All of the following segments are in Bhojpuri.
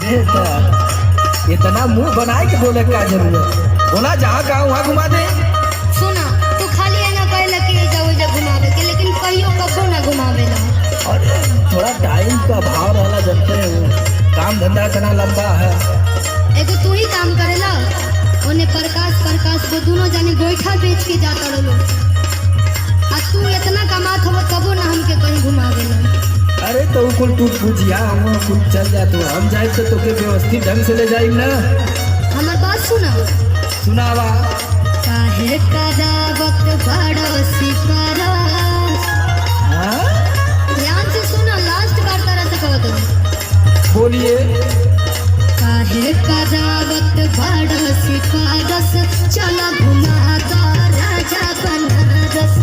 अरे तो इतना मुंह बनाए के बोले का जरूरत, बोला जहाँ कहा वहाँ घुमा दे। सुना तू खाली है ना कहला कि जाओ जा घुमावे के, लेकिन कहियो कबो ना घुमावेला। अरे थोड़ा टाइम का भाव रहला, जानते हो काम धंधा इतना लंबा है। एगो तू ही काम करेला, उन्हें प्रकाश को दोनों जाने गोईठा बेच के जाता रहो, आ तू इतना कमात हो तबो ना हमके कहीं घुमावेला। अरे तो कुल तू पूछिया हम कुल चल जा, तो हम जाए तो तोके व्यवस्थित ढंग से ले जाइम ना। हमार बात सुना। सुनावा। काहे कदा वक्त बड़ा सिपारा, ध्यान से सुना, लास्ट बार तरह से कहो तुम। बोलिए। काहे कदा वक्त बड़ा सिपारस, चला घुमा दा राजा बनारस।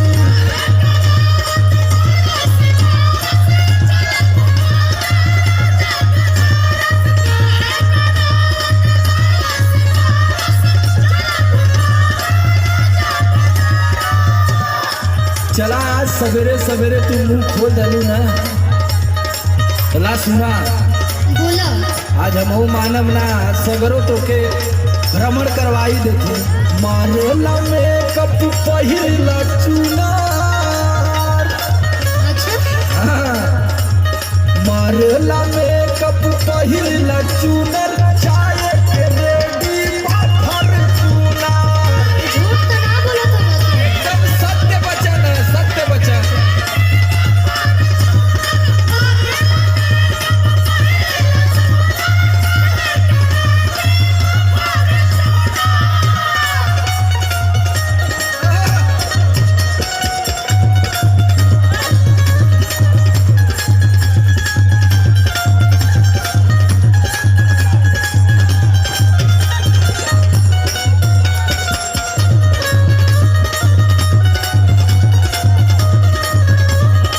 चला आज सवेरे सवेरे तू मुंह खोल डालू ना, चला सुना। बोला। आज हम मानव ना सगरो तो के भ्रमण करवाई देते। मारेला मेकअप पहिरला चुनार, अच्छा हाँ मारेला मेकअप पहिरला चुनार,